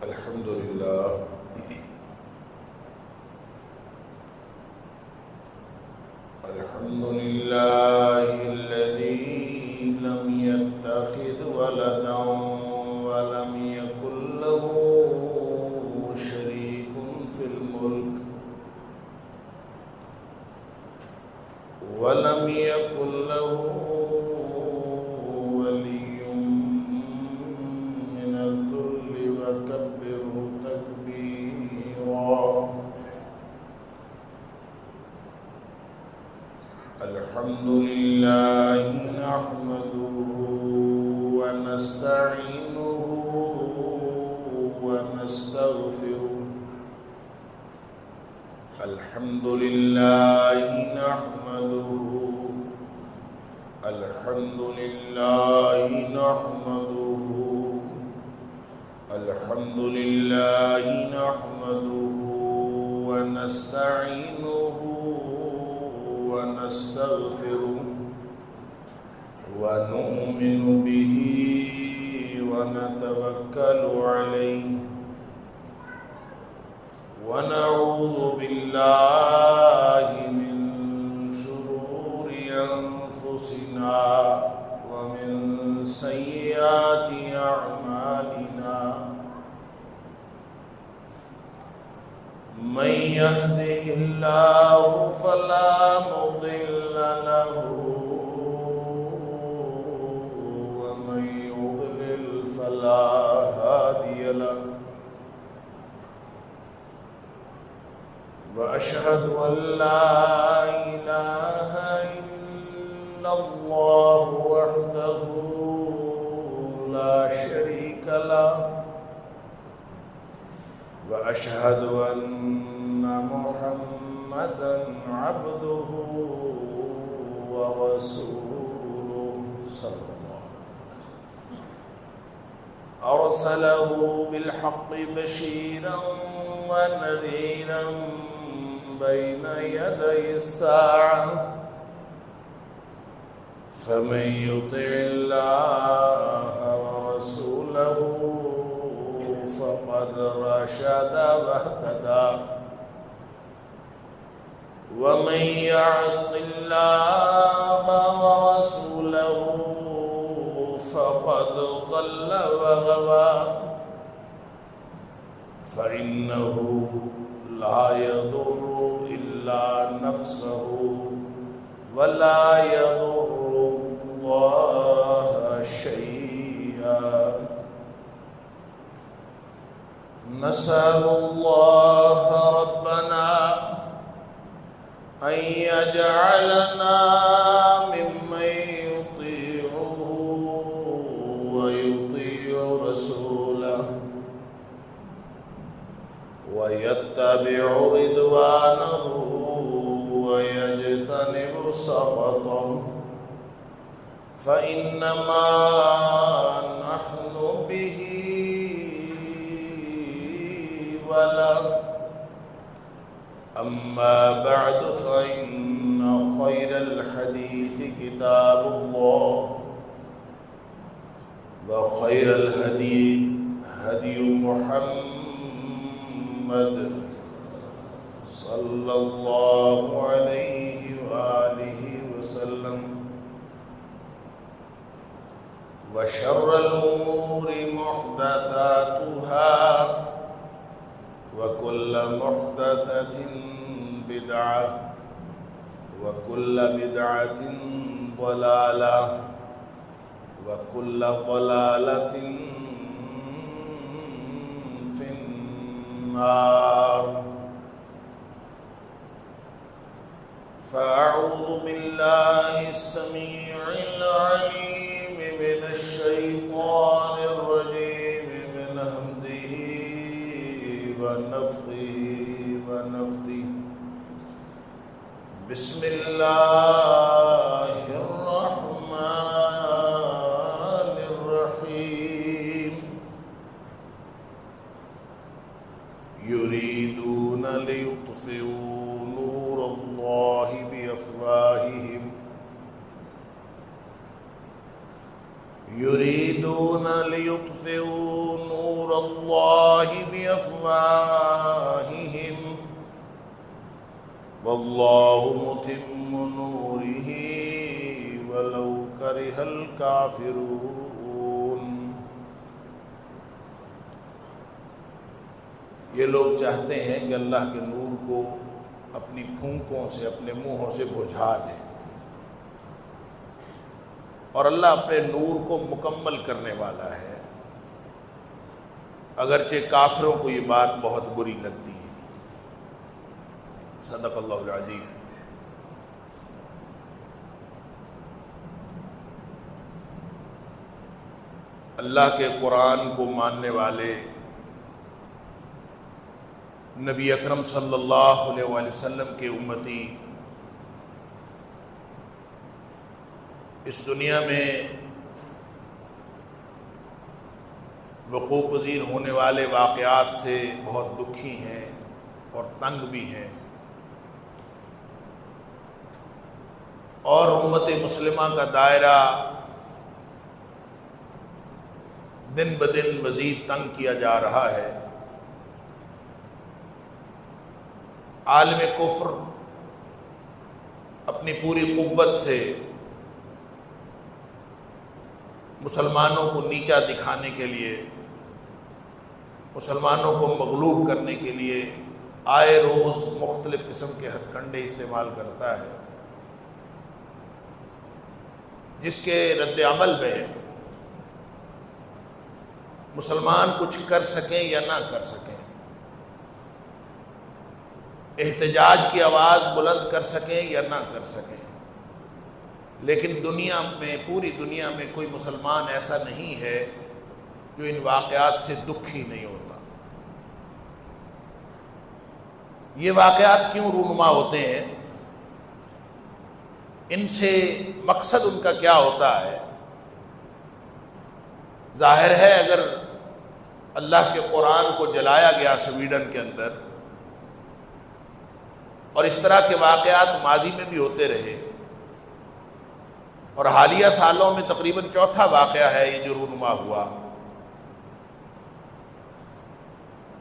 الحمد لله الذي لم يتخذ ولدا ولم يكن له شريك في الملك ولم يكن له ولي من الذل وكبره تكبيرا. الحمد لله نحمده ونستعينه ونستغفره. الحمد لله نحمده الحمد لله نحمده الحمد لله نحمده ونستعينه ونستغفره ونؤمن به ونتوكل عليه ونعوذ بالله من شرور أنفسنا ومن سيئات أعمالنا. من يهده الله فلا مضل له ومن يضلل فلا هادي له. وأشهد أن لا إله إلا الله وحده لا شريك له. وأشهد أن محمدًا عبده ورسوله صلى الله عليه وسلم. أرسله بالحق بشيرًا ونذيرًا بين يدي الساعة. فمن يطع الله ورسوله فقد رشد واهتدى. ومن يعص الله ورسوله فقد ضل وغوى. فإنه لا يضر إلا نفسه ولا يضر الله شيئا. نسأل الله ربنا أن يجعلنا ممن يطيعه ويطيع رسوله ويتبع رضوانه ويجتنب سخطه. فإنما نحن به وله. أما بعد فإن خير الحديث كتاب الله وخير الهدي هدي محمد صلى الله عليه وآله وسلم. وشر الأمور محدثاتها وكل محدثة بدعة وكل بدعة ضلالة وكل ضلالة في النار. فأعوذ بالله السميع العليم من الشيطان الرجيم من همزه ونفخه ونفثه. بسم الله الرحمن الرحيم. يريدون ليطفئوا نور الله بأفواههم يريدون ليطفئوا نور الله بأفواههم والله متم نوره ولو كره الكافرون۔ یہ لوگ چاہتے ہیں کہ اللہ کے نور کو اپنی پھونکوں سے، اپنے منہوں سے بجھا دے، اور اللہ اپنے نور کو مکمل کرنے والا ہے، اگرچہ کافروں کو یہ بات بہت بری لگتی ہے۔ صدق اللہ العظیم۔ اللہ کے قرآن کو ماننے والے نبی اکرم صلی اللہ علیہ وآلہ وسلم کے امتی اس دنیا میں وقوع پذیر ہونے والے واقعات سے بہت دکھی ہیں اور تنگ بھی ہیں، اور امت مسلمہ کا دائرہ دن بدن مزید تنگ کیا جا رہا ہے۔ عالم کفر اپنی پوری قوت سے مسلمانوں کو نیچا دکھانے کے لیے، مسلمانوں کو مغلوب کرنے کے لیے آئے روز مختلف قسم کے ہتھ کنڈے استعمال کرتا ہے، جس کے رد عمل میں مسلمان کچھ کر سکیں یا نہ کر سکیں، احتجاج کی آواز بلند کر سکیں یا نہ کر سکیں، لیکن دنیا میں، پوری دنیا میں کوئی مسلمان ایسا نہیں ہے جو ان واقعات سے دکھی نہیں ہوتا۔ یہ واقعات کیوں رونما ہوتے ہیں؟ ان سے مقصد ان کا کیا ہوتا ہے؟ ظاہر ہے اگر اللہ کے قرآن کو جلایا گیا سویڈن کے اندر، اور اس طرح کے واقعات ماضی میں بھی ہوتے رہے، اور حالیہ سالوں میں تقریباً چوتھا واقعہ ہے یہ جو رونما ہوا،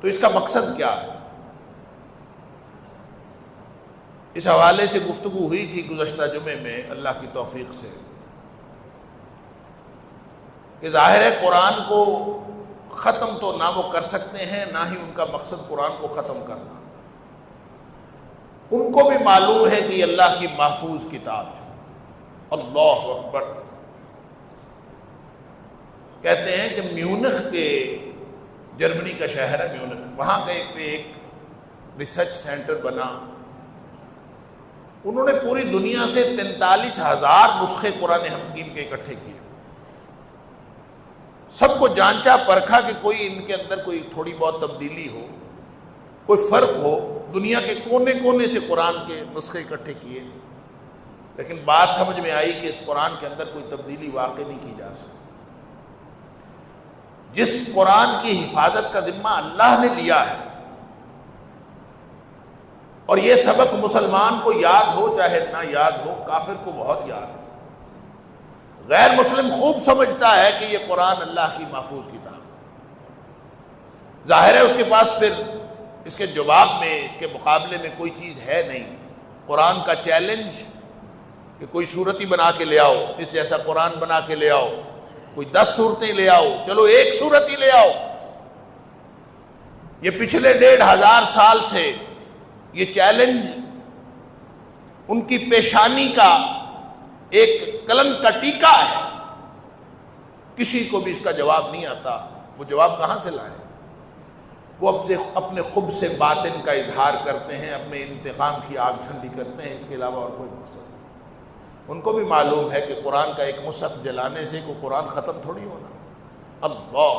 تو اس کا مقصد کیا ہے؟ اس حوالے سے گفتگو ہوئی تھی گزشتہ جمعے میں اللہ کی توفیق سے، کہ ظاہر ہے قرآن کو ختم تو نہ وہ کر سکتے ہیں، نہ ہی ان کا مقصد قرآن کو ختم کرنا۔ ان کو بھی معلوم ہے کہ یہ اللہ کی محفوظ کتاب ہے۔ اللہ اکبر۔ کہتے ہیں کہ میونخ کے، جرمنی کا شہر ہے میونخ، وہاں کا ایک ریسرچ سینٹر بنا، انہوں نے پوری دنیا سے 43,000 نسخے قرآن حکیم کے اکٹھے کیے، سب کو جانچا پرکھا کہ کوئی ان کے اندر کوئی تھوڑی بہت تبدیلی ہو، کوئی فرق ہو، دنیا کے کونے کونے سے قرآن کے نسخے اکٹھے کیے، لیکن بات سمجھ میں آئی کہ اس قرآن کے اندر کوئی تبدیلی واقع نہیں کی جا سکتی۔ جس قرآن کی حفاظت کا ذمہ اللہ نے لیا ہے، اور یہ سبق مسلمان کو یاد ہو چاہے نہ یاد ہو، کافر کو بہت یاد ہے، غیر مسلم خوب سمجھتا ہے کہ یہ قرآن اللہ کی محفوظ کتاب، ظاہر ہے اس کے پاس پھر اس کے جواب میں، اس کے مقابلے میں کوئی چیز ہے نہیں۔ قرآن کا چیلنج کہ کوئی صورت ہی بنا کے لے آؤ، اس جیسا قرآن بنا کے لے آؤ، کوئی 10 صورتیں لے آؤ، چلو ایک صورت ہی لے آؤ، یہ پچھلے 1500 سال سے یہ چیلنج ان کی پیشانی کا ایک کلن کا ٹیکا ہے، کسی کو بھی اس کا جواب نہیں آتا۔ وہ جواب کہاں سے لائے؟ وہ اپنے خب سے باطن کا اظہار کرتے ہیں، اپنے انتقام کی آگ ٹھنڈی کرتے ہیں، اس کے علاوہ اور کوئی مقصد نہیں۔ ان کو بھی معلوم ہے کہ قرآن کا ایک مصحف جلانے سے کوئی قرآن ختم تھوڑی ہونا۔ اللہ،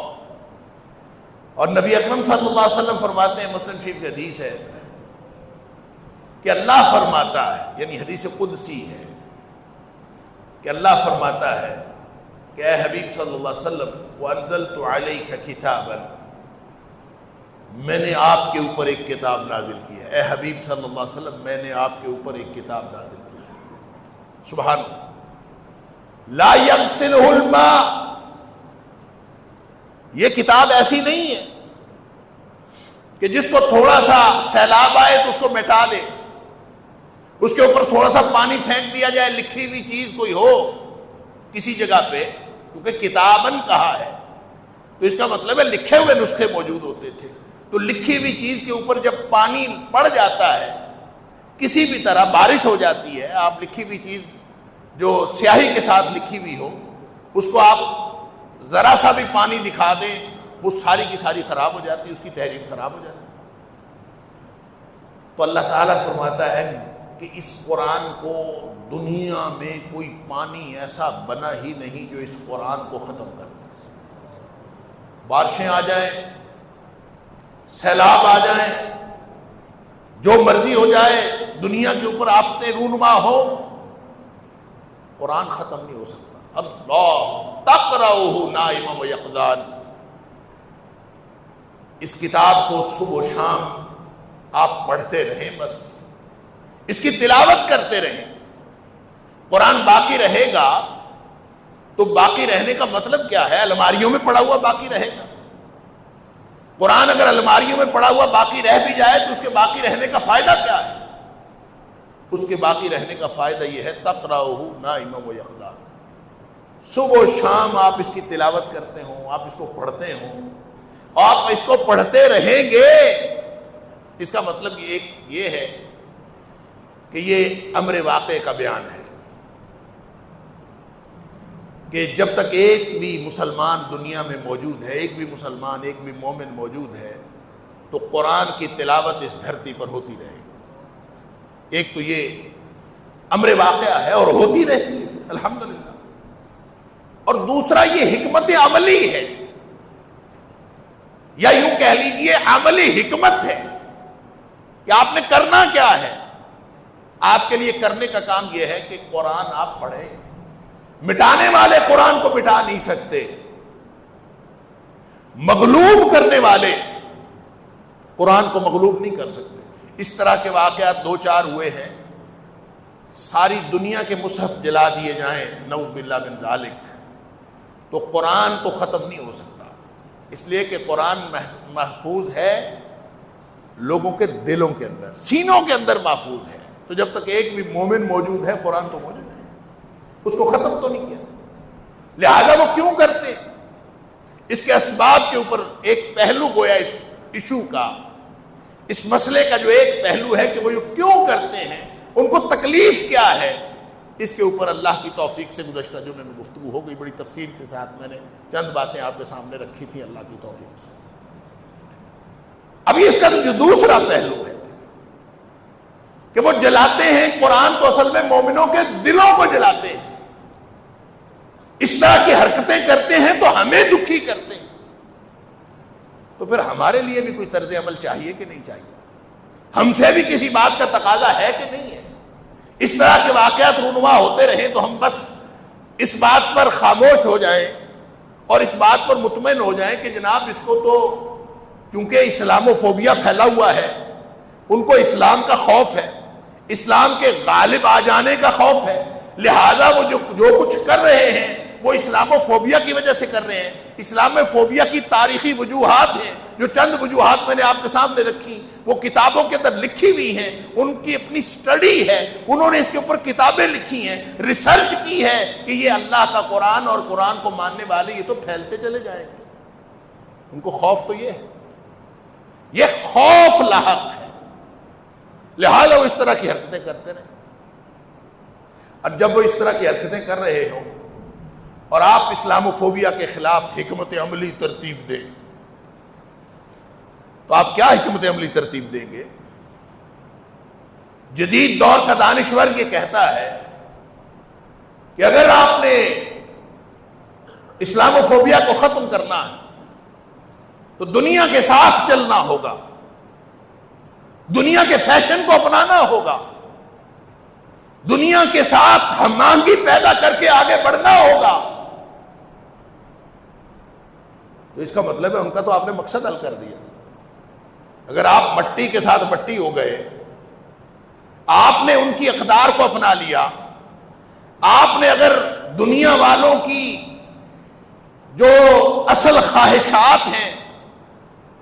اور نبی اکرم صلی اللہ علیہ وسلم فرماتے ہیں، مسلم شریف کی حدیث ہے کہ اللہ فرماتا ہے، یعنی حدیث قدسی ہے، کہ اللہ فرماتا ہے کہ اے حبیب صلی اللہ علیہ وسلم، وَأَنزَلْتُ عَلَيْكَ كِتَابًا، میں نے آپ کے اوپر ایک کتاب نازل کی ہے۔ اے حبیب صلی اللہ علیہ وسلم، میں نے آپ کے اوپر ایک کتاب نازل کی ہے۔ سبحان اللہ، لا يغسلہ الماء، یہ کتاب ایسی نہیں ہے کہ جس کو تھوڑا سا سیلاب آئے تو اس کو مٹا دے، اس کے اوپر تھوڑا سا پانی پھینک دیا جائے، لکھی ہوئی چیز کوئی ہو کسی جگہ پہ، کیونکہ کتابن کہا ہے تو اس کا مطلب ہے لکھے ہوئے نسخے موجود ہوتے تھے. تو لکھی ہوئی چیز کے اوپر جب پانی پڑ جاتا ہے، کسی بھی طرح بارش ہو جاتی ہے، آپ لکھی ہوئی چیز جو سیاہی کے ساتھ لکھی ہوئی ہو اس کو آپ ذرا سا بھی پانی دکھا دیں، وہ ساری کی ساری خراب ہو جاتی ہے، اس کی تحریر خراب ہو جاتی ہے. تو اللہ تعالیٰ فرماتا ہے کہ اس قرآن کو دنیا میں کوئی پانی ایسا بنا ہی نہیں جو اس قرآن کو ختم کر دے. بارشیں آ جائیں، سیلاب آ جائیں، جو مرضی ہو جائے، دنیا کے اوپر آفتیں رونما ہو، قرآن ختم نہیں ہو سکتا. اللہ تقرأہ نائما و یقظان، اس کتاب کو صبح و شام آپ پڑھتے رہیں، بس اس کی تلاوت کرتے رہیں. قرآن باقی رہے گا تو باقی رہنے کا مطلب کیا ہے؟ الماریوں میں پڑا ہوا باقی رہے گا. قرآن اگر الماریوں میں پڑا ہوا باقی رہ بھی جائے تو اس کے باقی رہنے کا فائدہ کیا ہے؟ اس کے باقی رہنے کا فائدہ یہ ہے تقرأہ نائما و یقظان، صبح و شام آپ اس کی تلاوت کرتے ہوں، آپ اس کو پڑھتے ہوں، آپ اس کو پڑھتے رہیں گے. اس کا مطلب یہ ہے کہ یہ امر واقع کا بیان ہے کہ جب تک ایک بھی مسلمان دنیا میں موجود ہے، ایک بھی مسلمان، ایک بھی مومن موجود ہے، تو قرآن کی تلاوت اس دھرتی پر ہوتی رہے گی. ایک تو یہ امر واقعہ ہے اور ہوتی رہتی ہے الحمدللہ، اور دوسرا یہ حکمت عملی ہے، یا یوں کہہ لیجئے عملی حکمت ہے کہ آپ نے کرنا کیا ہے. آپ کے لیے کرنے کا کام یہ ہے کہ قرآن آپ پڑھیں. مٹانے والے قرآن کو مٹا نہیں سکتے، مغلوب کرنے والے قرآن کو مغلوب نہیں کر سکتے. اس طرح کے واقعات دو چار ہوئے ہیں. ساری دنیا کے مصحف جلا دیے جائیں نعوذ باللہ من ذالک، تو قرآن تو ختم نہیں ہو سکتا، اس لیے کہ قرآن محفوظ ہے لوگوں کے دلوں کے اندر، سینوں کے اندر محفوظ ہے. تو جب تک ایک بھی مومن موجود ہے قرآن تو موجود ہے، اس کو ختم تو نہیں کیا. لہذا وہ کیوں کرتے؟ اس کے اسباب کے اوپر ایک پہلو گویا اس ایشو کا، اس مسئلے کا جو ایک پہلو ہے کہ وہ یہ کیوں کرتے ہیں، ان کو تکلیف کیا ہے، اس کے اوپر اللہ کی توفیق سے گزشتہ جمعے میں گفتگو ہو گئی بڑی تفصیل کے ساتھ. میں نے چند باتیں آپ کے سامنے رکھی تھیں اللہ کی توفیق سے. ابھی اس کا جو دوسرا پہلو ہے کہ وہ جلاتے ہیں قرآن، تو اصل میں مومنوں کے دلوں کو جلاتے ہیں. اس طرح کی حرکتیں کرتے ہیں تو ہمیں دکھی کرتے ہیں. تو پھر ہمارے لیے بھی کوئی طرز عمل چاہیے کہ نہیں چاہیے؟ ہم سے بھی کسی بات کا تقاضا ہے کہ نہیں ہے؟ اس طرح کے واقعات رونما ہوتے رہیں تو ہم بس اس بات پر خاموش ہو جائیں اور اس بات پر مطمئن ہو جائیں کہ جناب اس کو تو کیونکہ اسلامو فوبیا پھیلا ہوا ہے، ان کو اسلام کا خوف ہے، اسلام کے غالب آ جانے کا خوف ہے، لہذا وہ جو کچھ کر رہے ہیں وہ اسلامو فوبیا کی وجہ سے کر رہے ہیں. اسلام فوبیا کی تاریخی وجوہات ہیں، جو چند وجوہات میں نے آپ کے سامنے رکھی، وہ کتابوں کے اندر لکھی ہوئی ہیں، ان کی اپنی سٹڈی ہے، انہوں نے اس کے اوپر کتابیں لکھی ہیں، ریسرچ کی ہے کہ یہ اللہ کا قرآن اور قرآن کو ماننے والے یہ تو پھیلتے چلے جائیں گے. ان کو خوف تو یہ ہے، یہ خوف لاحق ہے، لہذا وہ اس طرح کی حرکتیں کرتے رہے. اور جب وہ اس طرح کی حرکتیں کر رہے ہوں اور آپ اسلامو فوبیا کے خلاف حکمت عملی ترتیب دیں، تو آپ کیا حکمت عملی ترتیب دیں گے؟ جدید دور کا دانشور یہ کہتا ہے کہ اگر آپ نے اسلامو فوبیا کو ختم کرنا ہے تو دنیا کے ساتھ چلنا ہوگا، دنیا کے فیشن کو اپنانا ہوگا، دنیا کے ساتھ ہم آہنگی پیدا کر کے آگے بڑھنا ہوگا. تو اس کا مطلب ہے ان کا تو آپ نے مقصد حل کر دیا. اگر آپ مٹی کے ساتھ مٹی ہو گئے، آپ نے ان کی اقدار کو اپنا لیا، آپ نے اگر دنیا والوں کی جو اصل خواہشات ہیں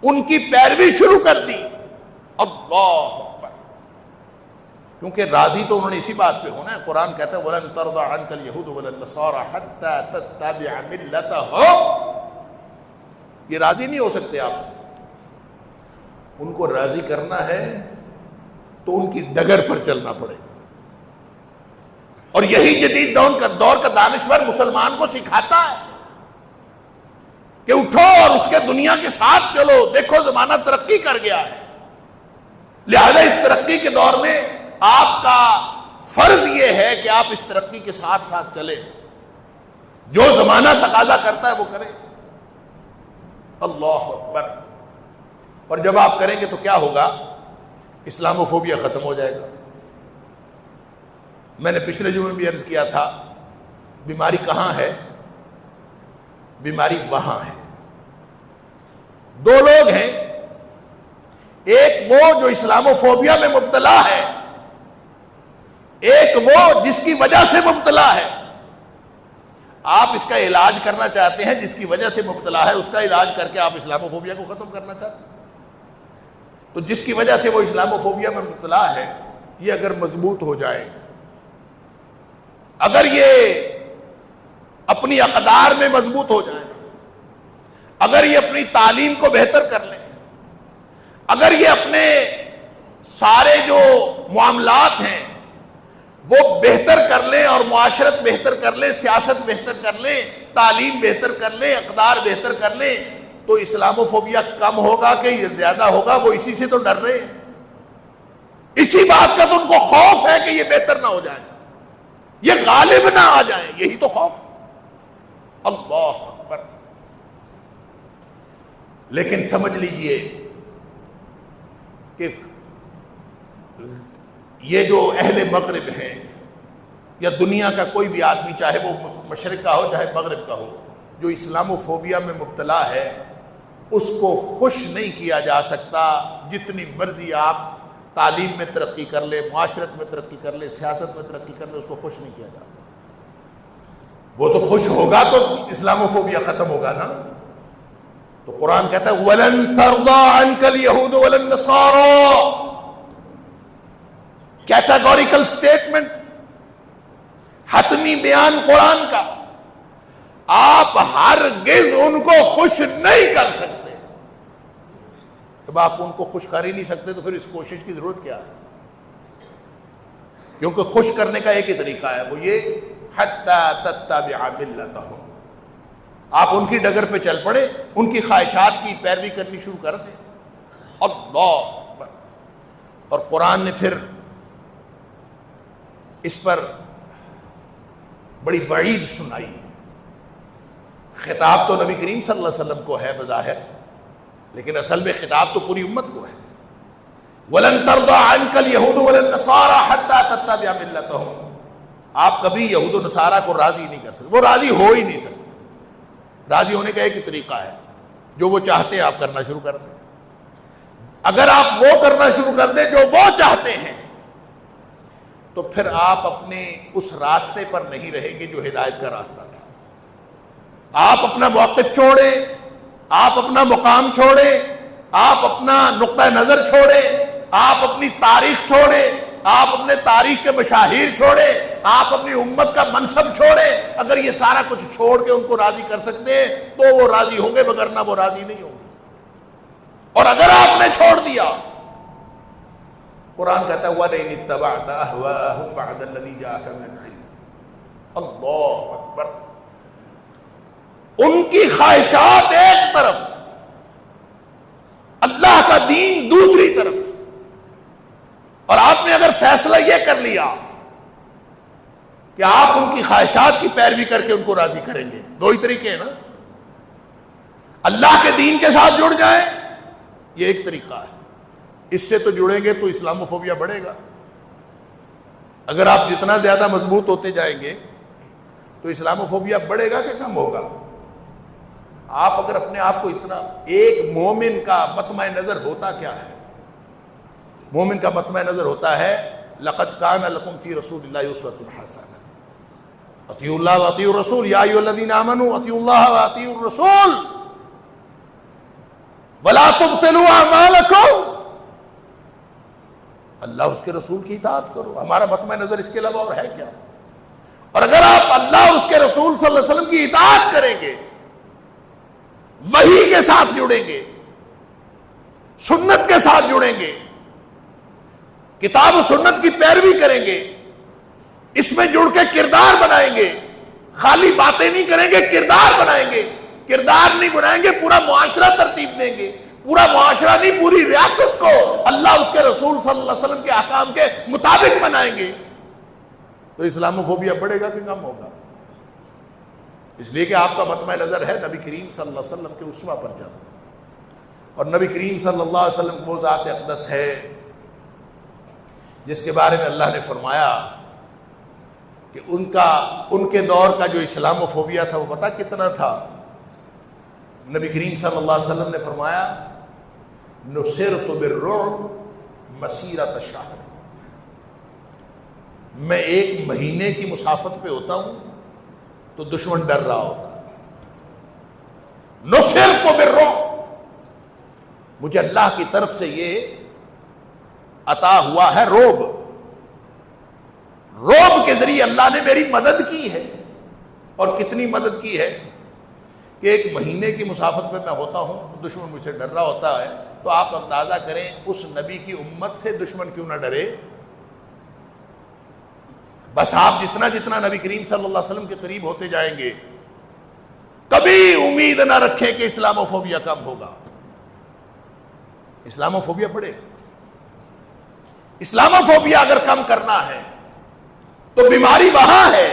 ان کی پیروی شروع کر دی. اللہ اکبر. کیونکہ راضی تو انہوں نے اسی بات پہ ہونا ہے. قرآن کہتا ہے وَلَن تَرْضَىٰ عَنْكَ الْيَهُودُ وَلَا النَّصَارَىٰ حَتَّىٰ تَتَّبِعَ مِلَّتَهُمْ. یہ راضی نہیں ہو سکتے آپ سے. ان کو راضی کرنا ہے تو ان کی ڈگر پر چلنا پڑے. اور یہی جدید دور کا دانشور مسلمان کو سکھاتا ہے کہ اٹھو اور اٹھ کے دنیا کے ساتھ چلو. دیکھو زمانہ ترقی کر گیا ہے, لہذا اس ترقی کے دور میں آپ کا فرض یہ ہے کہ آپ اس ترقی کے ساتھ ساتھ چلیں, جو زمانہ تقاضا کرتا ہے وہ کریں. اللہ اکبر. اور جب آپ کریں گے تو کیا ہوگا؟ اسلاموفوبیا ختم ہو جائے گا. میں نے پچھلے جمعے بھی عرض کیا تھا, بیماری کہاں ہے؟ بیماری وہاں ہے. دو لوگ ہیں, ایک وہ جو اسلاموفوبیا میں مبتلا ہے, ایک وہ جس کی وجہ سے مبتلا ہے. آپ اس کا علاج کرنا چاہتے ہیں, جس کی وجہ سے مبتلا ہے اس کا علاج کر کے آپ اسلاموفوبیا کو ختم کرنا چاہتے ہیں. تو جس کی وجہ سے وہ اسلاموفوبیا میں مبتلا ہے, یہ اگر مضبوط ہو جائے, اگر یہ اپنی اقدار میں مضبوط ہو جائے, اگر یہ اپنی تعلیم کو بہتر کر لیں, اگر یہ اپنے سارے جو معاملات ہیں وہ بہتر کر لیں اور معاشرت بہتر کر لیں, سیاست بہتر کر لیں, تعلیم بہتر کر لیں, اقدار بہتر کر لیں, تو اسلاموفوبیا کم ہوگا کہ یہ زیادہ ہوگا؟ وہ اسی سے تو ڈر رہے ہیں, اسی بات کا تو ان کو خوف ہے کہ یہ بہتر نہ ہو جائے, یہ غالب نہ آ جائیں, یہی تو خوف. اللہ اکبر. لیکن سمجھ لیجئے کہ یہ جو اہل مغرب ہیں یا دنیا کا کوئی بھی آدمی, چاہے وہ مشرق کا ہو چاہے مغرب کا ہو, جو اسلاموفوبیا میں مبتلا ہے, اس کو خوش نہیں کیا جا سکتا. جتنی مرضی آپ تعلیم میں ترقی کر لے, معاشرت میں ترقی کر لے, سیاست میں ترقی کر لے, اس کو خوش نہیں کیا جا سکتا. وہ تو خوش ہوگا تو اسلاموفوبیا ختم ہوگا نا. تو قرآن کہتا ہے وَلَن تَرْضَىٰ عَنْكَ الْيَهُودُ وَلَا النَّصَارَىٰ. کیٹاگوریکل سٹیٹمنٹ, حتمی بیان قرآن کا. آپ ہرگز ان کو خوش نہیں کر سکتے. جب آپ ان کو خوش کر ہی نہیں سکتے تو پھر اس کوشش کی ضرورت کیا ہے؟ کیونکہ خوش کرنے کا ایک ہی طریقہ ہے, وہ یہ حَتَّىٰ تَتَّبِعَ مِلَّتَهُمْ. آپ ان کی ڈگر پہ چل پڑے, ان کی خواہشات کی پیروی کرنی شروع کر دیں. اللہ اکبر. اور قرآن نے پھر اس پر بڑی وعید سنائی. خطاب تو نبی کریم صلی اللہ علیہ وسلم کو ہے بظاہر, لیکن اصل میں خطاب تو پوری امت کو ہے. وَلَن تَرْضَىٰ عَنْكَ الْيَهُودُ وَلَا النَّصَارَىٰ حَتَّىٰ تَتَّبِعَ مِلَّتَهُمْ. آپ کبھی یہود و نصارہ کو راضی نہیں کر سکتے, وہ راضی ہو ہی نہیں سکتے. راضی ہونے کا ایک ہی طریقہ ہے, جو وہ چاہتے ہیں آپ کرنا شروع کر دیں. اگر آپ وہ کرنا شروع کر دیں جو وہ چاہتے ہیں, تو پھر آپ اپنے اس راستے پر نہیں رہیں گے جو ہدایت کا راستہ تھا. آپ اپنا موقف چھوڑیں, آپ اپنا مقام چھوڑیں, آپ اپنا نقطہ نظر چھوڑیں, آپ اپنی تاریخ چھوڑیں, آپ اپنے تاریخ کے مشاہیر چھوڑیں, آپ اپنی امت کا منصب چھوڑیں. اگر یہ سارا کچھ چھوڑ کے ان کو راضی کر سکتے ہیں تو وہ راضی ہوں گے, وگرنہ وہ راضی نہیں ہوں گے. اور اگر آپ نے چھوڑ دیا, قرآن کہتا ہے وَلَئِنِ اتَّبَعْتَ أَهْوَاءَهُمْ بَعْدَ الَّذِي جَاءَكَ مِنَ الْعِلْمِ. اللہ اکبر. ان کی خواہشات ایک طرف, اللہ کا دین دوسری طرف. اور آپ نے اگر فیصلہ یہ کر لیا کہ آپ ان کی خواہشات کی پیروی کر کے ان کو راضی کریں گے, دو ہی طریقے ہیں نا. اللہ کے دین کے ساتھ جڑ جائیں, یہ ایک طریقہ ہے. اس سے تو جڑیں گے تو اسلاموفوبیا بڑھے گا. اگر آپ جتنا زیادہ مضبوط ہوتے جائیں گے تو اسلاموفوبیا بڑھے گا کہ کم ہوگا؟ آپ اگر اپنے آپ کو اتنا, ایک مومن کا مطمع نظر ہوتا کیا ہے؟ مومن کا مطمع نظر ہوتا ہے لَقَدْ كَانَ لَكُمْ فِي رَسُولِ اللَّهِ أُسْوَةٌ حَسَنَةٌ اطیعوا اللہ واطیعوا الرسول یا ایھا الذین آمنوا اطیعوا اللہ واطیعوا الرسول وَلَا تُبْطِلُوا أَعْمَالَكُمْ، اللہ اس کے رسول کی اطاعت کرو. ہمارا مطمع نظر اس کے علاوہ اور ہے کیا؟ اور اگر آپ اللہ اس کے رسول صلی اللہ علیہ وسلم کی اطاعت کریں گے، وحی کے ساتھ جڑیں گے، سنت کے ساتھ جڑیں گے، کتاب و سنت کی پیروی کریں گے، اس میں جڑ کے کردار بنائیں گے، خالی باتیں نہیں کریں گے، کردار بنائیں گے. کردار نہیں بنائیں گے، پورا معاشرہ ترتیب دیں گے. پورا معاشرہ نہیں، پوری ریاست کو اللہ اس کے رسول صلی اللہ علیہ وسلم کے احکام کے مطابق بنائیں گے، تو اسلاموفوبیا بڑھے گا کہ کم ہوگا؟ اس لیے کہ آپ کا مطمع نظر ہے نبی کریم صلی اللہ علیہ وسلم کے اسوہ پر چلنا. اور نبی کریم صلی اللہ علیہ وسلم وہ ذات اقدس ہے جس کے بارے میں اللہ نے فرمایا کہ ان کے دور کا جو اسلاموفوبیا تھا وہ پتہ کتنا تھا؟ نبی کریم صلی اللہ علیہ وسلم نے فرمایا نصرت بالرعب مسیرۃ شہر، میں 1 مہینے کی مسافت پہ ہوتا ہوں تو دشمن ڈر رہا ہوتا. نصرت بالرعب، مجھے اللہ کی طرف سے یہ عطا ہوا ہے رعب. رعب کے ذریعے اللہ نے میری مدد کی ہے. اور کتنی مدد کی ہے کہ 1 مہینے کی مسافت پہ میں ہوتا ہوں تو دشمن مجھ سے ڈر رہا ہوتا ہے. تو آپ اندازہ کریں اس نبی کی امت سے دشمن کیوں نہ ڈرے. بس آپ جتنا جتنا نبی کریم صلی اللہ علیہ وسلم کے قریب ہوتے جائیں گے، کبھی امید نہ رکھیں کہ اسلاموفوبیا کم ہوگا. اسلاموفوبیا بڑھے. اسلاموفوبیا اگر کم کرنا ہے تو بیماری وہاں ہے.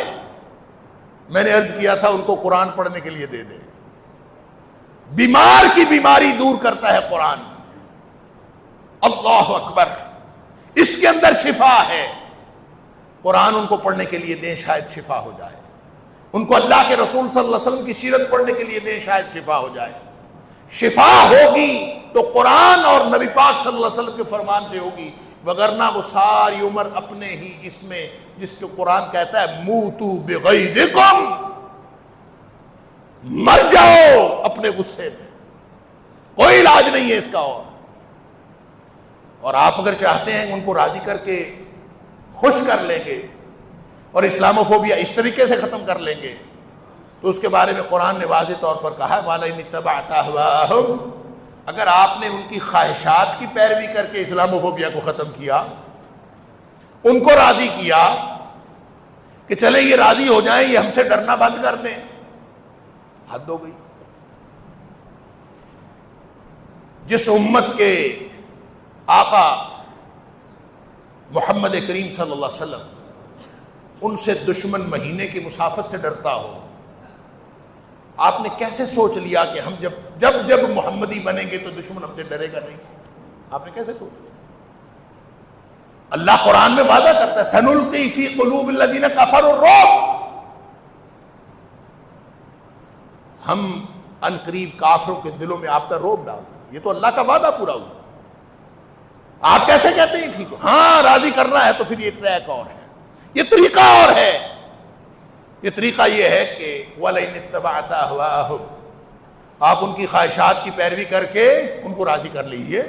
میں نے عرض کیا تھا ان کو قرآن پڑھنے کے لیے دے دے. بیمار کی بیماری دور کرتا ہے قرآن. اللہ اکبر، اس کے اندر شفا ہے. قرآن ان کو پڑھنے کے لیے دیں، شاید شفا ہو جائے. ان کو اللہ کے رسول صلی اللہ علیہ وسلم کی سیرت پڑھنے کے لیے دیں، شاید شفا ہو جائے. شفا ہوگی تو قرآن اور نبی پاک صلی اللہ علیہ وسلم کے فرمان سے ہوگی، وگرنہ وہ ساری عمر اپنے ہی اس میں، جس کو قرآن کہتا ہے موتو بغیظکم، مر جاؤ اپنے غصے میں، کوئی علاج نہیں ہے اس کا. اور آپ اگر چاہتے ہیں ان کو راضی کر کے خوش کر لیں گے اور اسلاموفوبیا اس طریقے سے ختم کر لیں گے، تو اس کے بارے میں قرآن نے واضح طور پر کہا ہے وَلَئِنِ اتَّبَعْتَ أَهْوَاءَهُمْ، اگر آپ نے ان کی خواہشات کی پیروی کر کے اسلاموفوبیا کو ختم کیا، ان کو راضی کیا کہ چلیں یہ راضی ہو جائیں، یہ ہم سے ڈرنا بند کر دیں، حد ہو گئی. جس امت کے آقا محمد کریم صلی اللہ علیہ وسلم ان سے دشمن مہینے کی مسافت سے ڈرتا ہو، آپ نے کیسے سوچ لیا کہ ہم جب محمدی بنیں گے تو دشمن ہم سے ڈرے گا نہیں؟ آپ نے کیسے سوچ لیا؟ اللہ قرآن میں وعدہ کرتا ہے سنلقی فی قلوب الذین کفروا الرعب، ہم ان قریب کافروں کے دلوں میں آپ کا رعب ڈال دیں. یہ تو اللہ کا وعدہ پورا ہوا. آپ کیسے کہتے ہیں ٹھیک ہو؟ ہاں راضی کرنا ہے تو پھر یہ ٹریک اور ہے، یہ طریقہ اور ہے. یہ طریقہ یہ ہے کہ وَلَئِنِ اتَّبَعْتَ أَهْوَاءَهُمْ، آپ ان کی خواہشات کی پیروی کر کے ان کو راضی کر لیجئے.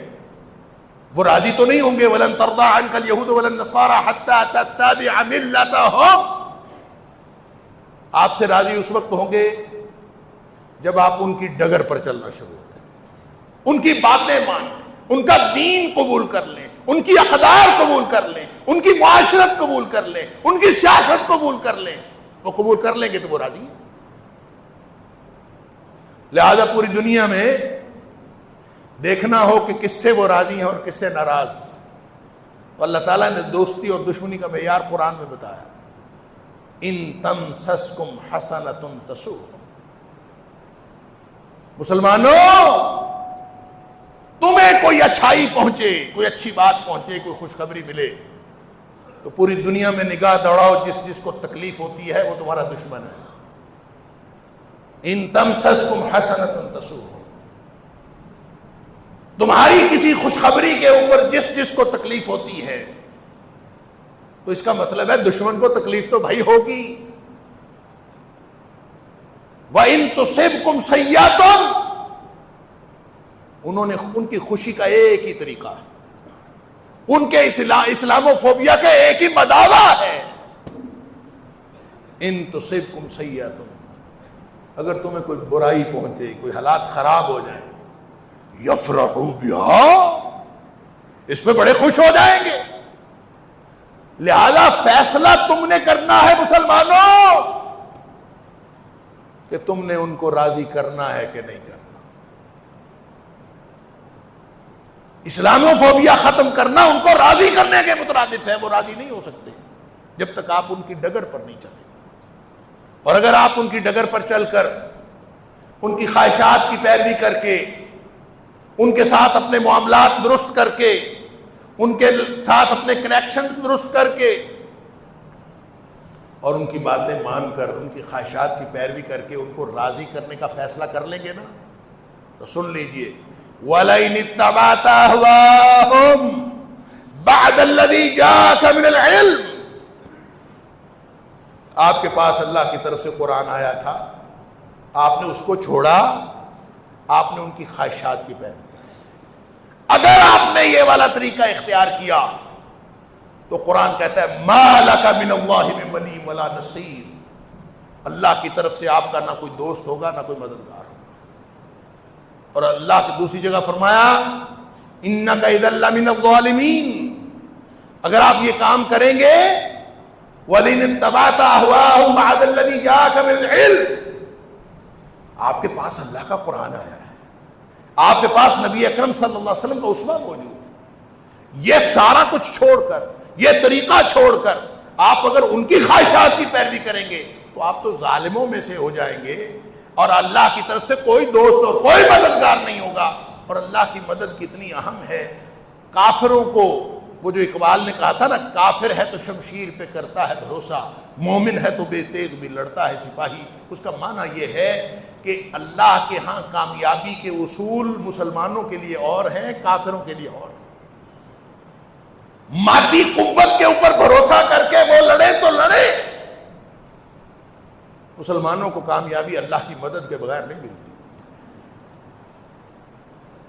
وہ راضی تو نہیں ہوں گے. وَلَن تَرْضَىٰ عَنْكَ الْيَهُودُ وَلَا النَّصَارَىٰ حَتَّىٰ تَتَّبِعَ مِلَّتَهُمْ، آپ سے راضی اس وقت ہوں گے جب آپ ان کی ڈگر پر چلنا شروع کریں، ان کی باتیں مانیں، ان کا دین قبول کر لیں، ان کی اقدار قبول کر لیں، ان کی معاشرت قبول کر لیں، ان کی سیاست قبول کر لیں. وہ قبول کر لیں گے تو وہ راضی ہیں. لہذا پوری دنیا میں دیکھنا ہو کہ کس سے وہ راضی ہیں اور کس سے ناراض. تو اللہ تعالیٰ نے دوستی اور دشمنی کا معیار قرآن میں بتایا. ان تمسسکم حسنۃ تسؤہم، مسلمانوں تمہیں کوئی اچھائی پہنچے، کوئی اچھی بات پہنچے، کوئی خوشخبری ملے تو پوری دنیا میں نگاہ دوڑاؤ، جس کو تکلیف ہوتی ہے وہ تمہارا دشمن ہے. ان تمسسکم حسنۃ تسؤہم، تمہاری کسی خوشخبری کے اوپر جس کو تکلیف ہوتی ہے تو اس کا مطلب ہے دشمن کو تکلیف تو بھائی ہوگی. وَإِن تُصِبْكُمْ سَيِّئَةٌ، انہوں نے ان کی خوشی کا ایک ہی طریقہ ہے، ان کے اسلامو فوبیا کا ایک ہی مداوا ہے، ان تصبکم سیئۃ، اگر تمہیں کوئی برائی پہنچے، کوئی حالات خراب ہو جائیں، یفرحوا بہا، اس پہ بڑے خوش ہو جائیں گے۔ لہذا فیصلہ تم نے کرنا ہے مسلمانوں کہ تم نے ان کو راضی کرنا ہے کہ نہیں کرنا۔ اسلامو فوبیا ختم کرنا ان کو راضی کرنے کے مترادف ہے، وہ راضی نہیں ہو سکتے جب تک آپ ان کی ڈگر پر نہیں چلتے، اور اگر آپ ان کی ڈگر پر چل کر ان کی خواہشات کی پیروی کر کے، ان کے ساتھ اپنے معاملات درست کر کے، ان کے ساتھ اپنے کنیکشنز درست کر کے، اور ان کی باتیں مان کر، ان کی خواہشات کی پیروی کر کے ان کو راضی کرنے کا فیصلہ کر لیں گے نا، تو سن لیجئے، وَلَئِنِ اتَّبَعْتَ أَهْوَاءَهُمْ بَعْدَ الَّذِي جَاءَكَ مِنَ الْعِلْمِ، آپ کے پاس اللہ کی طرف سے قرآن آیا تھا، آپ نے اس کو چھوڑا، آپ نے ان کی خواہشات کی پیروی کی۔ اگر آپ نے یہ والا طریقہ اختیار کیا تو قرآن کہتا ہے مَا لَكَ مِنَ اللَّهِ مِن وَلِيٍّ وَلَا نَصِيرٍ، اللہ کی طرف سے آپ کا نہ کوئی دوست ہوگا نہ کوئی مددگار ہوگا۔ اور اللہ کی دوسری جگہ فرمایا إِنَّكَ إِذًا لَّمِنَ الظَّالِمِينَ، اگر آپ یہ کام کریں گے وَلَئِنِ اتَّبَعْتَ أَهْوَاءَهُمْ بَعْدَ الَّذِي جَاءَكَ مِنَ الْعِلْمِ، آپ کے پاس اللہ کا قرآن آیا ہے، آپ کے پاس نبی اکرم صلی اللہ علیہ وسلم کا اسوہ موجود ہے، یہ سارا کچھ چھوڑ کر، یہ طریقہ چھوڑ کر آپ اگر ان کی خواہشات کی پیروی کریں گے تو آپ تو ظالموں میں سے ہو جائیں گے، اور اللہ کی طرف سے کوئی دوست اور کوئی مددگار نہیں ہوگا۔ اور اللہ کی مدد کتنی اہم ہے، کافروں کو، وہ جو اقبال نے کہا تھا نا، کافر ہے تو شمشیر پہ کرتا ہے بھروسہ، مومن ہے تو بے تیغ بھی لڑتا ہے سپاہی، اس کا معنی یہ ہے کہ اللہ کے ہاں کامیابی کے اصول مسلمانوں کے لیے اور ہیں، کافروں کے لیے اور ہیں۔ مادی قوت کے اوپر بھروسہ کر کے وہ لڑے تو لڑے، مسلمانوں کو کامیابی اللہ کی مدد کے بغیر نہیں ملتی۔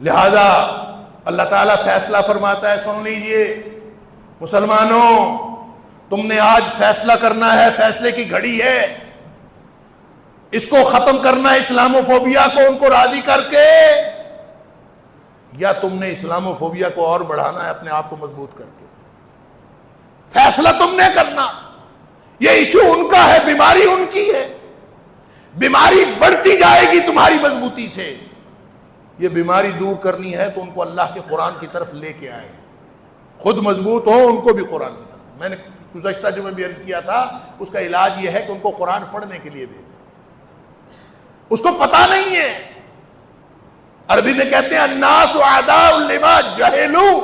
لہذا اللہ تعالیٰ فیصلہ فرماتا ہے، سن لیجئے مسلمانوں، تم نے آج فیصلہ کرنا ہے، فیصلے کی گھڑی ہے، اس کو ختم کرنا ہے، اسلامو فوبیا کو، ان کو راضی کر کے، یا تم نے اسلامو فوبیا کو اور بڑھانا ہے اپنے آپ کو مضبوط کر کے۔ فیصلہ تم نے کرنا، یہ ایشو ان کا ہے، بیماری ان کی ہے، بیماری بڑھتی جائے گی تمہاری مضبوطی سے، یہ بیماری دور کرنی ہے تو ان کو اللہ کے قرآن کی طرف لے کے آئے، خود مضبوط ہو، ان کو بھی قرآن کی طرف۔ میں نے گزشتہ جو میں بھی عرض کیا تھا، اس کا علاج یہ ہے کہ ان کو قرآن پڑھنے کے لیے دے دیں، اس کو پتہ نہیں ہے، عربی میں کہتے ہیں الناس اعداء لما جہلوا،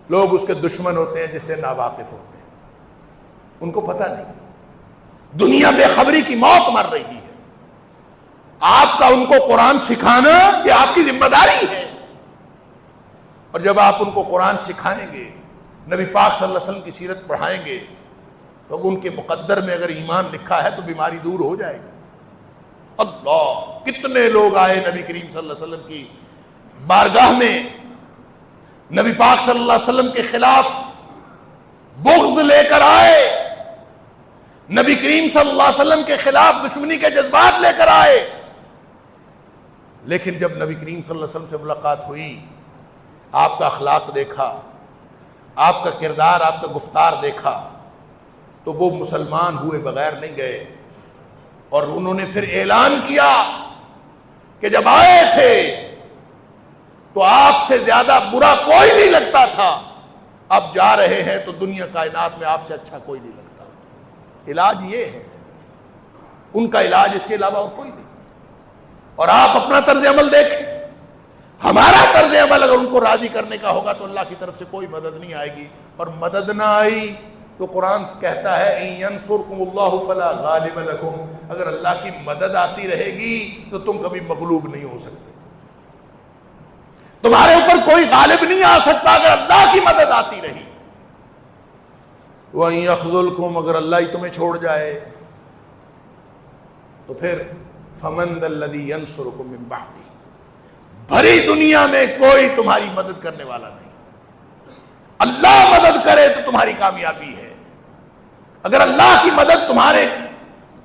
لوگ اس کے دشمن ہوتے ہیں جس سے ناواقف ہوتے ہیں، ان کو پتہ نہیں، دنیا بے خبری کی موت مر رہی ہے، آپ کا ان کو قرآن سکھانا یہ آپ کی ذمہ داری ہے، اور جب آپ ان کو قرآن سکھائیں گے، نبی پاک صلی اللہ علیہ وسلم کی سیرت پڑھائیں گے، تو ان کے مقدر میں اگر ایمان لکھا ہے تو بیماری دور ہو جائے گی۔ اللہ، کتنے لوگ آئے نبی کریم صلی اللہ علیہ وسلم کی بارگاہ میں، نبی پاک صلی اللہ علیہ وسلم کے خلاف بغض لے کر آئے، نبی کریم صلی اللہ علیہ وسلم کے خلاف دشمنی کے جذبات لے کر آئے، لیکن جب نبی کریم صلی اللہ علیہ وسلم سے ملاقات ہوئی، آپ کا اخلاق دیکھا، آپ کا کردار، آپ کا گفتار دیکھا، تو وہ مسلمان ہوئے بغیر نہیں گئے، اور انہوں نے پھر اعلان کیا کہ جب آئے تھے تو آپ سے زیادہ برا کوئی نہیں لگتا تھا، اب جا رہے ہیں تو دنیا کائنات میں آپ سے اچھا کوئی نہیں لگتا۔ علاج یہ ہے، ان کا علاج اس کے علاوہ اور کوئی نہیں۔ اور آپ اپنا طرز عمل دیکھیں، ہمارا طرز عمل اگر ان کو راضی کرنے کا ہوگا تو اللہ کی طرف سے کوئی مدد نہیں آئے گی، اور مدد نہ آئی تو قرآن کہتا ہے ان ینصرکم اللہ فلا غالب لکم، اگر اللہ کی مدد آتی رہے گی تو تم کبھی مغلوب نہیں ہو سکتے، تمہارے اوپر کوئی غالب نہیں آ سکتا اگر اللہ کی مدد آتی رہی۔ وَإِن يَخْذُلْكُمْ، اگر اللہ ہی تمہیں چھوڑ جائے تو پھر فَمَن ذَا الَّذِي يَنصُرُكُم مِّن بَعْدِهِ، بھری دنیا میں کوئی تمہاری مدد کرنے والا نہیں. اللہ مدد کرے تو تمہاری کامیابی ہے. اگر اللہ کی مدد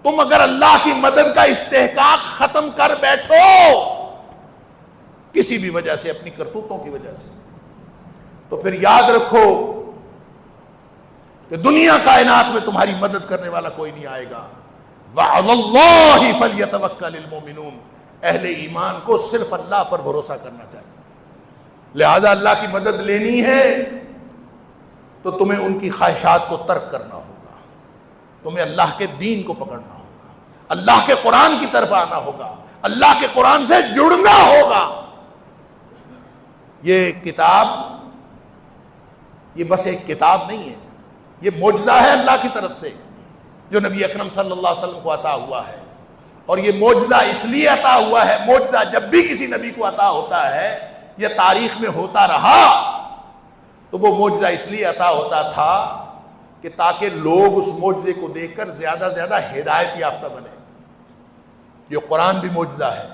تم اگر اللہ کی مدد کا استحقاق ختم کر بیٹھو کسی بھی وجہ سے، اپنی کرتوتوں کی وجہ سے، تو پھر یاد رکھو کہ دنیا کائنات میں تمہاری مدد کرنے والا کوئی نہیں آئے گا. وَعَلَى اللَّهِ فَلْيَتَوَكَّلِ الْمُؤْمِنُونَ. اہل ایمان کو صرف اللہ پر بھروسہ کرنا چاہیے. لہذا اللہ کی مدد لینی ہے تو تمہیں ان کی خواہشات کو ترک کرنا ہوگا، تمہیں اللہ کے دین کو پکڑنا ہوگا، اللہ کے قرآن کی طرف آنا ہوگا، اللہ کے قرآن سے جڑنا ہوگا. یہ کتاب یہ بس ایک کتاب نہیں ہے، یہ معجزہ ہے اللہ کی طرف سے جو نبی اکرم صلی اللہ علیہ وسلم کو عطا ہوا ہے. اور یہ معجزہ اس لیے عطا ہوا ہے، معجزہ جب بھی کسی نبی کو عطا ہوتا ہے یا تاریخ میں ہوتا رہا تو وہ معجزہ اس لیے عطا ہوتا تھا کہ تاکہ لوگ اس معجزے کو دیکھ کر زیادہ سے زیادہ ہدایت یافتہ بنے. یہ قرآن بھی معجزہ ہے.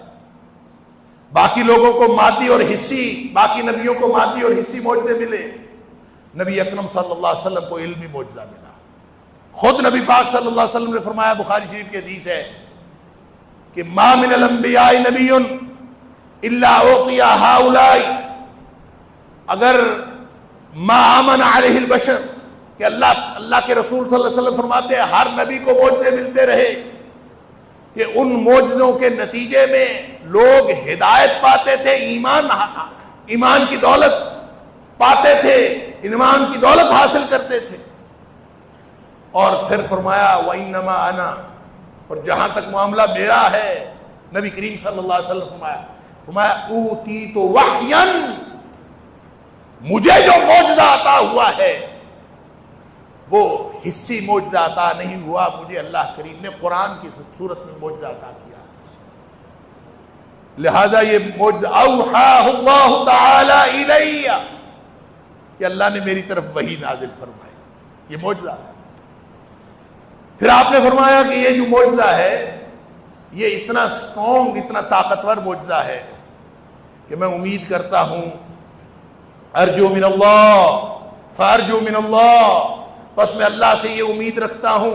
باقی لوگوں کو مادی اور حصی، باقی نبیوں کو مادی اور حصی معجزے ملے، نبی اکرم صلی اللہ علیہ وسلم کو علمی معجزہ ملا. خود نبی پاک صلی اللہ علیہ وسلم نے فرمایا، بخاری شریف کی حدیث ہے کہ ما من الانبیاء نبی الا اعطی ہؤلاء، اگر ما آمن علیہ البشر، کہ اللہ کے رسول صلی اللہ علیہ وسلم فرماتے ہیں ہر نبی کو معجزے ملتے رہے کہ ان معجزوں کے نتیجے میں لوگ ہدایت پاتے تھے، ایمان کی دولت پاتے تھے، ایمان کی دولت حاصل کرتے تھے. اور پھر فرمایا وَإِنَّمَا أَنَا، اور جہاں تک معاملہ میرا ہے، نبی کریم صلی اللہ علیہ وسلم فرمایا اوتیت وحیا، مجھے جو معجزہ عطا ہوا ہے وہ حصی معجزہ عطا نہیں ہوا، مجھے اللہ کریم نے قرآن کی صورت میں معجزہ عطا کیا. لہذا یہ معجزہ اوحاہ اللہ تعالی الی، کہ اللہ نے میری طرف وحی نازل فرمائی، یہ معجزہ ہے. پھر آپ نے فرمایا کہ یہ جو معجزہ ہے یہ اتنا اسٹرانگ، اتنا طاقتور معجزہ ہے کہ میں امید کرتا ہوں، ارجو من اللہ فارجو من اللہ، بس میں اللہ سے یہ امید رکھتا ہوں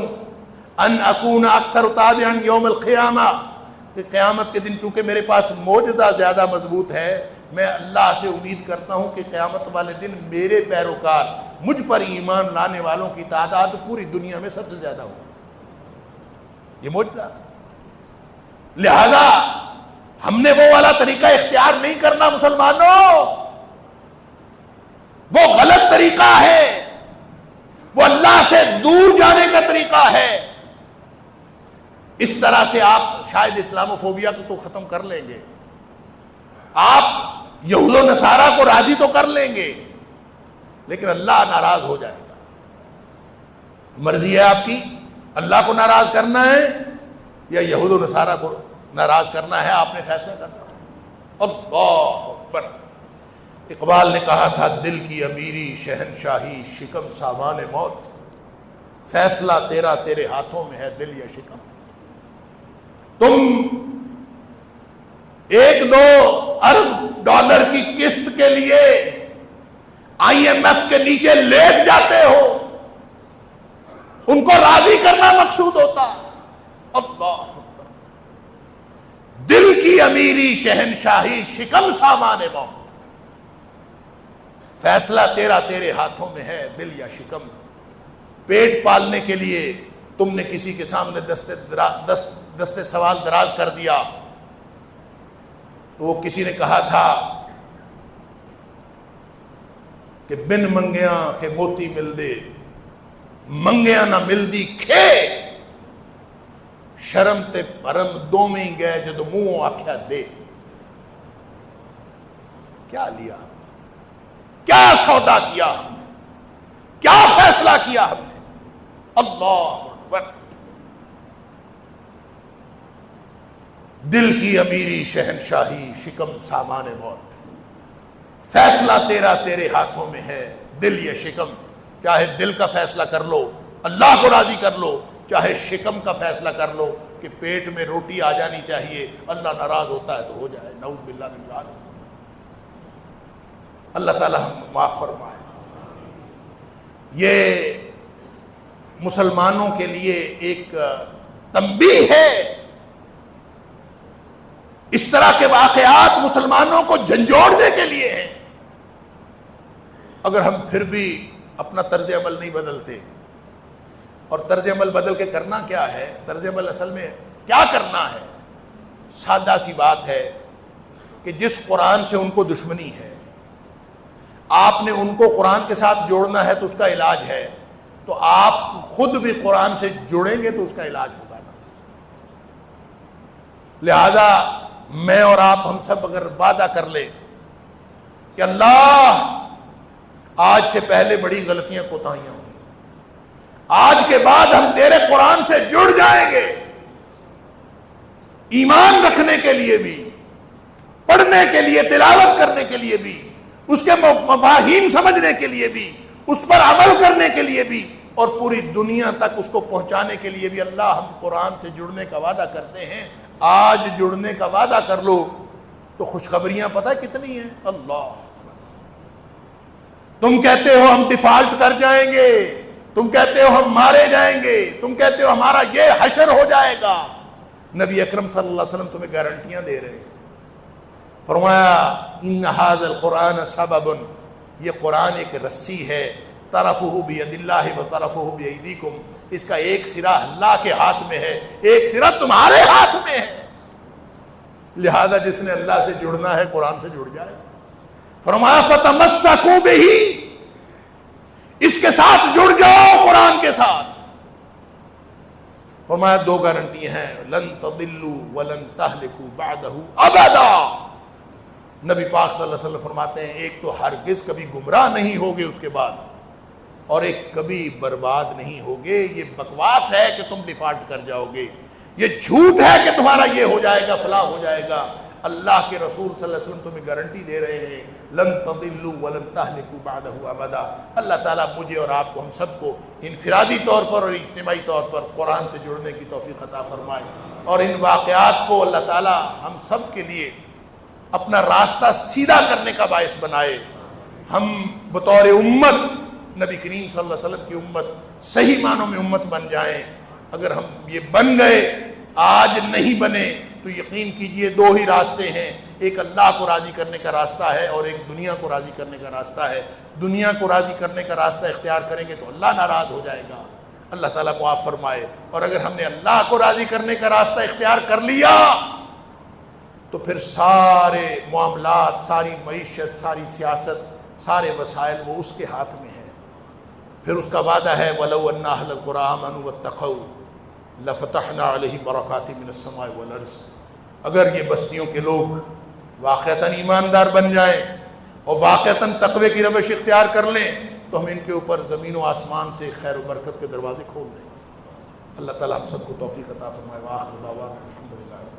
ان اکون اکثر تابعا یوم القیامہ، کہ قیامت کے دن چونکہ میرے پاس معجزہ زیادہ مضبوط ہے، میں اللہ سے امید کرتا ہوں کہ قیامت والے دن میرے پیروکار، مجھ پر ایمان لانے والوں کی تعداد پوری دنیا میں سب سے زیادہ ہو. یہ معجزہ. لہذا ہم نے وہ والا طریقہ اختیار نہیں کرنا مسلمانوں، وہ غلط طریقہ ہے، وہ اللہ سے دور جانے کا طریقہ ہے. اس طرح سے آپ شاید اسلاموفوبیا کو تو ختم کر لیں گے، آپ یہود و نصارہ کو راضی تو کر لیں گے، لیکن اللہ ناراض ہو جائے گا. مرضی ہے آپ کی، اللہ کو ناراض کرنا ہے یا یہود و نصارہ کو ناراض کرنا ہے، آپ نے فیصلہ کرنا ہے. اللہ اکبر. اقبال نے کہا تھا دل کی امیری شہنشاہی شکم سامان موت، فیصلہ تیرا تیرے ہاتھوں میں ہے دل یا شکم. تم 1-2 ارب ڈالر کی قسط کے لیے IMF کے نیچے لیٹ جاتے ہو، ان کو راضی کرنا مقصود ہوتا. اللہ اکبر. دل کی امیری شہنشاہی شکم سامان موت، فیصلہ تیرا تیرے ہاتھوں میں ہے دل یا شکم. پیٹ پالنے کے لیے تم نے کسی کے سامنے دستے سوال دراز کر دیا تو وہ کسی نے کہا تھا کہ بن منگیاں کے موتی مل دے، منگیاں نہ ملدی کھے، شرم تے پرم دوویں ہی گئے جدو منہ آکھیا دے. کیا لیا، کیا سودا کیا ہم نے، کیا فیصلہ کیا ہم نے. اللہ اکبر. دل کی امیری شہنشاہی شکم سامان موت، فیصلہ تیرا تیرے ہاتھوں میں ہے دل یا شکم. چاہے دل کا فیصلہ کر لو، اللہ کو راضی کر لو، چاہے شکم کا فیصلہ کر لو کہ پیٹ میں روٹی آ جانی چاہیے، اللہ ناراض ہوتا ہے تو ہو جائے، نعوذ باللہ من ذالک. اللہ تعالی ہم معاف فرمائے۔ یہ مسلمانوں کے لیے ایک تنبیہ ہے، اس طرح کے واقعات مسلمانوں کو جھنجھوڑنے کے لیے ہیں۔ اگر ہم پھر بھی اپنا طرز عمل نہیں بدلتے، اور طرز عمل بدل کے کرنا کیا ہے؟ طرز عمل اصل میں کیا کرنا ہے؟ سادہ سی بات ہے کہ جس قرآن سے ان کو دشمنی ہے، آپ نے ان کو قرآن کے ساتھ جوڑنا ہے تو اس کا علاج ہے، تو آپ خود بھی قرآن سے جڑیں گے تو اس کا علاج ہوگا نا۔ لہذا میں اور آپ ہم سب اگر وعدہ کر لیں کہ اللہ آج سے پہلے بڑی غلطیاں کوتاہیاں ہوئی، آج کے بعد ہم تیرے قرآن سے جڑ جائیں گے، ایمان رکھنے کے لیے بھی، پڑھنے کے لیے، تلاوت کرنے کے لیے بھی، اس کے مفاہیم سمجھنے کے لیے بھی، اس پر عمل کرنے کے لیے بھی، اور پوری دنیا تک اس کو پہنچانے کے لیے بھی اللہ ہم قرآن سے جڑنے کا وعدہ کرتے ہیں۔ آج جڑنے کا وعدہ کر لو تو خوشخبریاں پتہ کتنی ہیں۔ اللہ، تم کہتے ہو ہم ڈیفالٹ کر جائیں گے، تم کہتے ہو ہم مارے جائیں گے، تم کہتے ہو ہمارا یہ حشر ہو جائے گا، نبی اکرم صلی اللہ علیہ وسلم تمہیں گارنٹیاں دے رہے ہیں۔ فرمایا ان ھذا القرآن سبب، یہ قرآن ایک رسی ہے، طرفہ بید اللہ و طرفہ بیدیکم، اس کا ایک سرا اللہ کے ہاتھ میں ہے، ایک سرا تمہارے ہاتھ میں ہے، لہذا جس نے اللہ سے جڑنا ہے قرآن سے جڑ جائے۔ فرمایا فتمسکوا بہ، اس کے ساتھ جڑ جاؤ، قرآن کے ساتھ۔ فرمایا دو گارنٹی ہیں، لن تضلوا ولن تہلکوا بعدہ ابدا۔ نبی پاک صلی اللہ علیہ وسلم فرماتے ہیں ایک تو ہرگز کبھی گمراہ نہیں ہوگے اس کے بعد، اور ایک کبھی برباد نہیں ہوگے۔ یہ بکواس ہے کہ تم ڈیفالٹ کر جاؤ گے، یہ جھوٹ ہے کہ تمہارا یہ ہو جائے گا، فلاں ہو جائے گا۔ اللہ کے رسول صلی اللہ علیہ وسلم تمہیں گارنٹی دے رہے ہیں، لن تضلوا ولن تہلکوا بعدہ ابدا۔ اللہ تعالیٰ مجھے اور آپ کو، ہم سب کو انفرادی طور پر اور اجتماعی طور پر قرآن سے جڑنے کی توفیق عطا فرمائے، اور ان واقعات کو اللہ تعالیٰ ہم سب کے لیے اپنا راستہ سیدھا کرنے کا باعث بنائے۔ ہم بطور امت، نبی کریم صلی اللہ علیہ وسلم کی امت، صحیح معنوں میں امت بن جائیں۔ اگر ہم یہ بن گئے، آج نہیں بنے، تو یقین کیجئے دو ہی راستے ہیں، ایک اللہ کو راضی کرنے کا راستہ ہے اور ایک دنیا کو راضی کرنے کا راستہ ہے۔ دنیا کو راضی کرنے کا راستہ اختیار کریں گے تو اللہ ناراض ہو جائے گا، اللہ تعالیٰ معاف فرمائے۔ اور اگر ہم نے اللہ کو راضی کرنے کا راستہ اختیار کر لیا تو پھر سارے معاملات، ساری معیشت، ساری سیاست، سارے وسائل وہ اس کے ہاتھ میں ہیں۔ پھر اس کا وعدہ ہے وَلَوْ أَنَّ أَهْلَ الْقُرَىٰ آمَنُوا وَاتَّقَوْا لَفَتَحْنَا عَلَيْهِمْ بَرَكَاتٍ مِّنَ السَّمَاءِ وَالْأَرْضِ۔ اگر یہ بستیوں کے لوگ واقعتاً ایماندار بن جائیں اور واقعتاً تقوی کی روش اختیار کر لیں تو ہم ان کے اوپر زمین و آسمان سے خیر و برکت کے دروازے کھول دیں۔ اللہ تعالیٰ ہم سب کو توفیق عطا فرمائے۔ وآخر دعوانا الحمدللہ۔